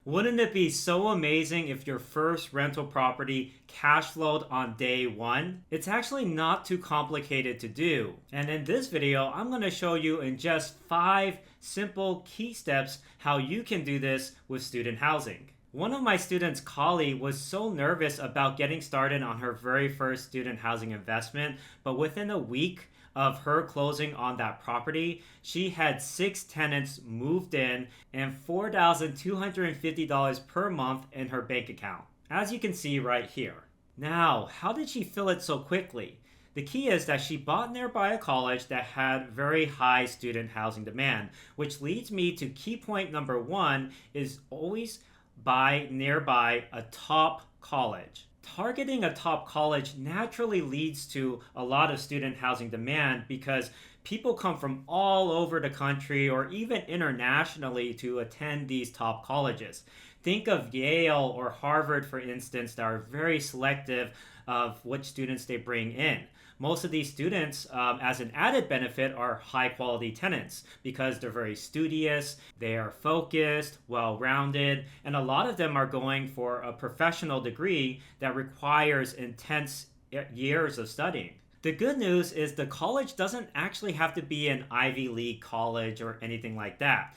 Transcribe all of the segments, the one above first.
Wouldn't it be so amazing if your first rental property cash flowed on day one? It's actually not too complicated to do. And in this video, I'm going to show you in just 5 simple key steps how you can do this with student housing. One of my students, Kali, was so nervous about getting started on her very first student housing investment, but within a week of her closing on that property, she had 6 tenants moved in and $4,250 per month in her bank account, as you can see right here. Now, how did she fill it so quickly? The key is that she bought nearby a college that had very high student housing demand, which leads me to key point number 1 is always buy nearby a top college. Targeting a top college naturally leads to a lot of student housing demand because people come from all over the country or even internationally to attend these top colleges. Think of Yale or Harvard, for instance, that are very selective of which students they bring in. Most of these students, as an added benefit, are high quality tenants because they're very studious, they are focused, well-rounded, and a lot of them are going for a professional degree that requires intense years of studying. The good news is the college doesn't actually have to be an Ivy League college or anything like that.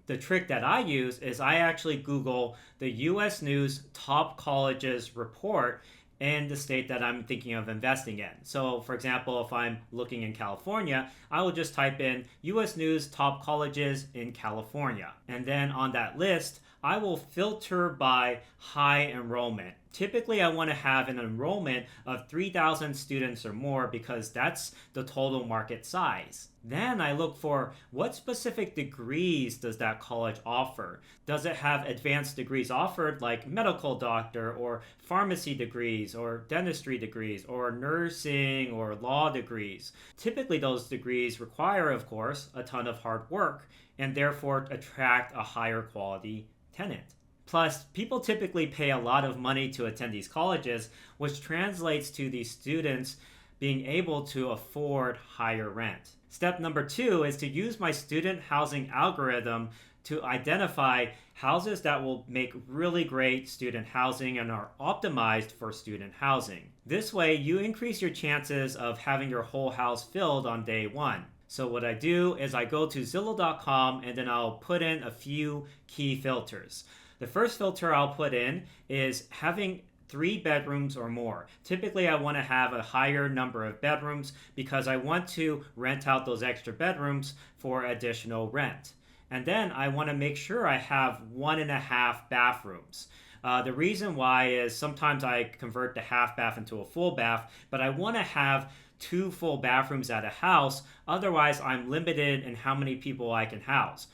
The trick that I use is I actually Google the US News Top Colleges report in the state that I'm thinking of investing in. So for example, if I'm looking in California, I will just type in US News Top Colleges in California. And then on that list, I will filter by high enrollment. Typically, I want to have an enrollment of 3,000 students or more because that's the total market size. Then I look for what specific degrees does that college offer. Does it have advanced degrees offered like medical doctor or pharmacy degrees or dentistry degrees or nursing or law degrees? Typically, those degrees require, of course, a ton of hard work and therefore attract a higher quality tenant. Plus, people typically pay a lot of money to attend these colleges, which translates to these students being able to afford higher rent. Step number 2 is to use my student housing algorithm to identify houses that will make really great student housing and are optimized for student housing. This way, you increase your chances of having your whole house filled on day 1. So what I do is I go to Zillow.com and then I'll put in a few key filters. The first filter I'll put in is having 3 bedrooms or more. Typically, I want to have a higher number of bedrooms because I want to rent out those extra bedrooms for additional rent. And then I want to make sure I have 1.5 bathrooms. The reason why is sometimes I convert the half bath into a full bath, but I want to have 2 full bathrooms at a house. Otherwise, I'm limited in how many people I can house.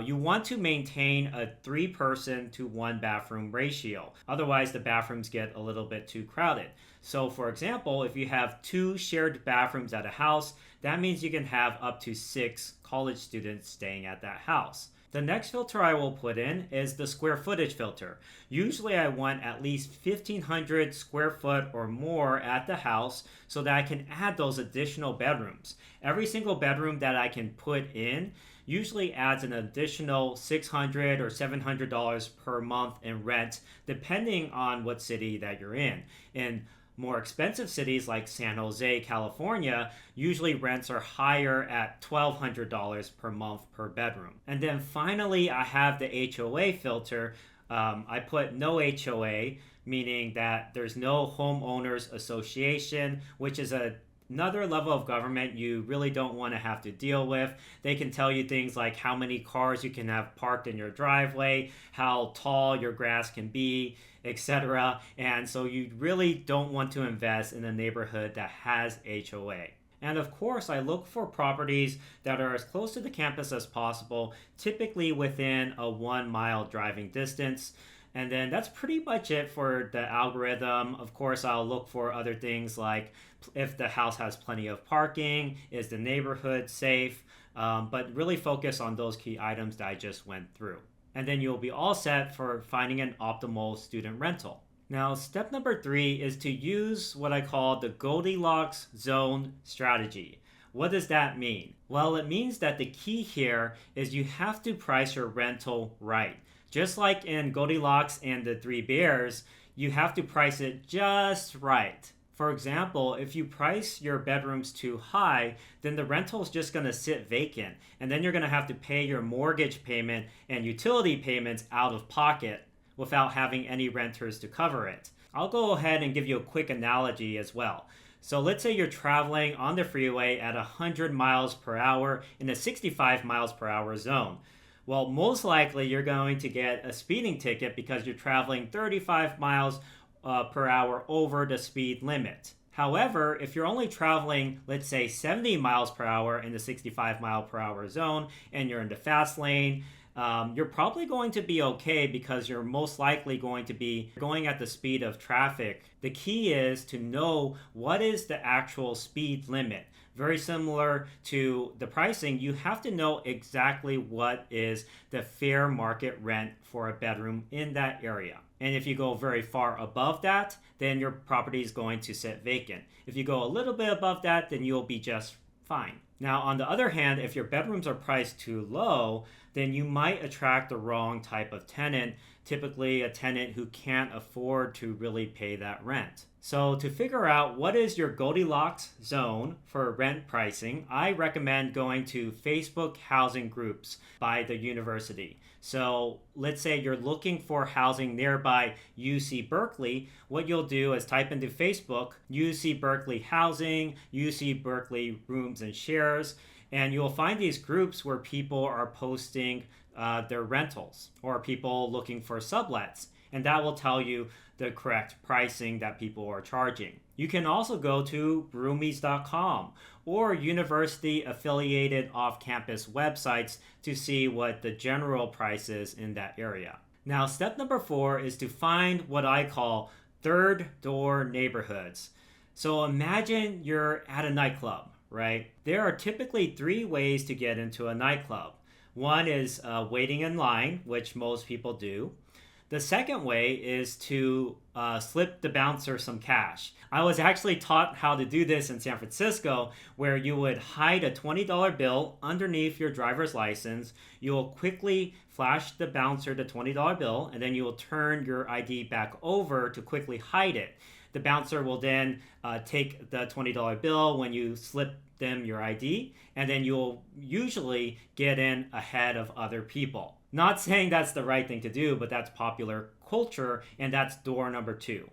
You want to maintain a 3-person to 1 bathroom ratio. Otherwise, the bathrooms get a little bit too crowded. So for example, if you have 2 shared bathrooms at a house, that means you can have up to 6 college students staying at that house. The next filter I will put in is the square footage filter. Usually I want at least 1,500 square foot or more at the house so that I can add those additional bedrooms. Every single bedroom that I can put in usually adds an additional $600 or $700 per month in rent, depending on what city that you're in. In more expensive cities like San Jose, California, usually rents are higher at $1,200 per month per bedroom. And then finally, I have the HOA filter. I put no HOA, meaning that there's no homeowners association, which is another level of government you really don't want to have to deal with. They can tell you things like how many cars you can have parked in your driveway, how tall your grass can be, etc. And so you really don't want to invest in a neighborhood that has HOA. And of course, I look for properties that are as close to the campus as possible, typically within a 1-mile driving distance. And then that's pretty much it for the algorithm. Of course, I'll look for other things like if the house has plenty of parking, is the neighborhood safe, but really focus on those key items that I just went through. And then you'll be all set for finding an optimal student rental. Now, step number 3 is to use what I call the Goldilocks zone strategy. What does that mean? Well, it means that the key here is you have to price your rental right. Just like in Goldilocks and the Three Bears, you have to price it just right. For example, if you price your bedrooms too high, then the rental is just going to sit vacant, and then you're going to have to pay your mortgage payment and utility payments out of pocket without having any renters to cover it. I'll go ahead and give you a quick analogy as well. So let's say you're traveling on the freeway at 100 miles per hour in a 65 miles per hour zone. Well, most likely you're going to get a speeding ticket because you're traveling 35 miles per hour over the speed limit. However, if you're only traveling, let's say 70 miles per hour in the 65 mile per hour zone and you're in the fast lane, you're probably going to be okay because you're most likely going to be going at the speed of traffic. The key is to know what is the actual speed limit. Very similar to the pricing, you have to know exactly what is the fair market rent for a bedroom in that area. And if you go very far above that, then your property is going to sit vacant. If you go a little bit above that, then you'll be just fine. Now, on the other hand, if your bedrooms are priced too low, then you might attract the wrong type of tenant, typically a tenant who can't afford to really pay that rent. So to figure out what is your Goldilocks zone for rent pricing, I recommend going to Facebook housing groups by the university. So let's say you're looking for housing nearby UC Berkeley. What you'll do is type into Facebook, UC Berkeley housing, UC Berkeley rooms and shares, and you'll find these groups where people are posting their rentals or people looking for sublets. And that will tell you the correct pricing that people are charging. You can also go to roomies.com or university affiliated off-campus websites to see what the general price is in that area. Now, step number 4 is to find what I call third door neighborhoods. So imagine you're at a nightclub, right? There are typically 3 ways to get into a nightclub. One is waiting in line, which most people do. The second way is to slip the bouncer some cash. I was actually taught how to do this in San Francisco, where you would hide a $20 bill underneath your driver's license. You will quickly flash the bouncer the $20 bill, and then you will turn your ID back over to quickly hide it. The bouncer will then take the $20 bill when you slip them your ID, and then you'll usually get in ahead of other people. Not saying that's the right thing to do, but that's popular culture, and that's door number 2.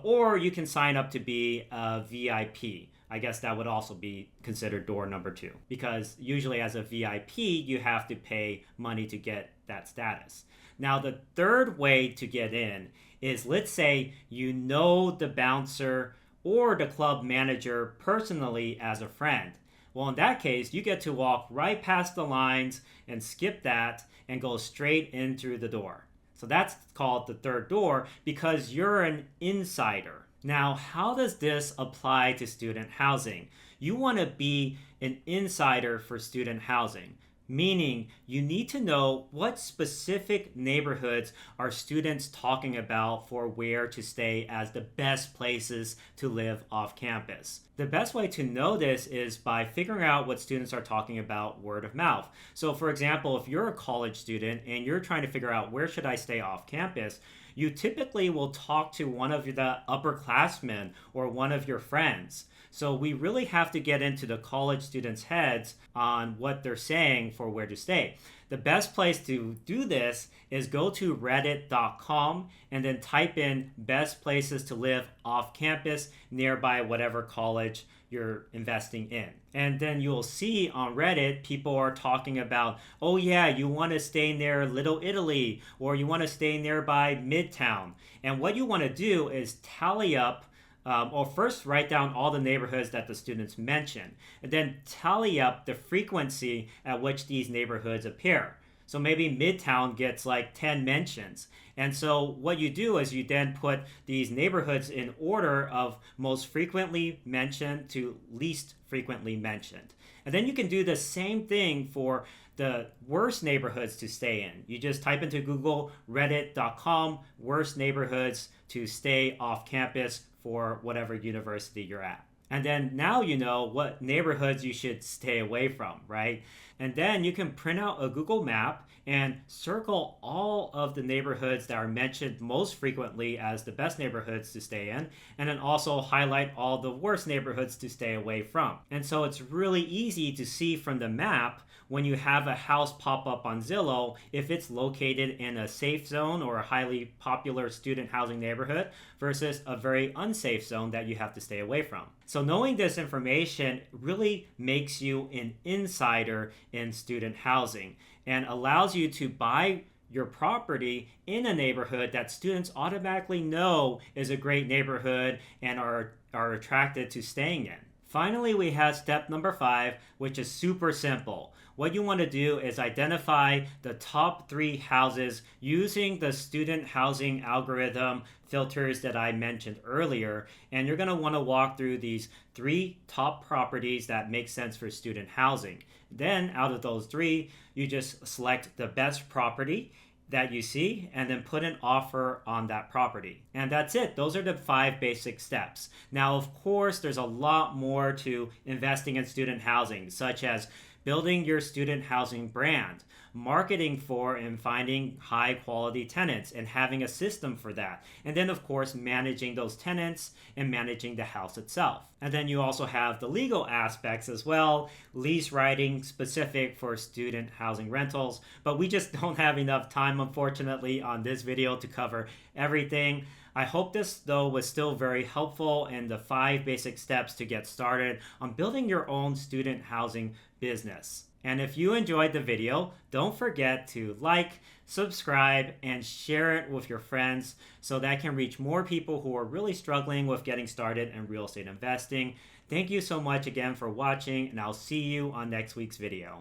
Or you can sign up to be a VIP. I guess that would also be considered door number 2, because usually as a VIP, you have to pay money to get that status. Now, the third way to get in is, let's say you know the bouncer or the club manager personally as a friend. Well, in that case, you get to walk right past the lines and skip that and go straight in through the door. So that's called the third door because you're an insider. Now, how does this apply to student housing? You want to be an insider for student housing, meaning you need to know what specific neighborhoods are students talking about for where to stay as the best places to live off campus. The best way to know this is by figuring out what students are talking about word of mouth. So for example, if you're a college student and you're trying to figure out where should I stay off campus, you typically will talk to one of the upperclassmen or one of your friends. So we really have to get into the college students' heads on what they're saying for where to stay. The best place to do this is go to reddit.com and then type in best places to live off campus nearby whatever college you're investing in. And then you'll see on Reddit, people are talking about, oh yeah, you want to stay near Little Italy, or you want to stay nearby Midtown. And what you want to do is tally up or first write down all the neighborhoods that the students mention, and then tally up the frequency at which these neighborhoods appear. So maybe Midtown gets like 10 mentions. And so what you do is you then put these neighborhoods in order of most frequently mentioned to least frequently mentioned. And then you can do the same thing for the worst neighborhoods to stay in. You just type into Google reddit.com worst neighborhoods to stay off campus for whatever university you're at. And then now you know what neighborhoods you should stay away from, right? And then you can print out a Google map and circle all of the neighborhoods that are mentioned most frequently as the best neighborhoods to stay in, and then also highlight all the worst neighborhoods to stay away from. And so it's really easy to see from the map when you have a house pop up on Zillow if it's located in a safe zone or a highly popular student housing neighborhood versus a very unsafe zone that you have to stay away from. So knowing this information really makes you an insider in student housing and allows you to buy your property in a neighborhood that students automatically know is a great neighborhood and are attracted to staying in. Finally, we have step number 5, which is super simple. What you want to do is identify the top 3 houses using the student housing algorithm filters that I mentioned earlier. And you're going to want to walk through these 3 top properties that make sense for student housing. Then out of those 3, you just select the best property that you see and then put an offer on that property. And that's it. Those are the 5 basic steps. Now, of course, there's a lot more to investing in student housing, such as building your student housing brand, marketing for and finding high quality tenants and having a system for that. And then of course, managing those tenants and managing the house itself. And then you also have the legal aspects as well, lease writing specific for student housing rentals. But we just don't have enough time, unfortunately, on this video to cover everything. I hope this, though, was still very helpful in the 5 basic steps to get started on building your own student housing business. And if you enjoyed the video, don't forget to like, subscribe, and share it with your friends so that can reach more people who are really struggling with getting started in real estate investing. Thank you so much again for watching, and I'll see you on next week's video.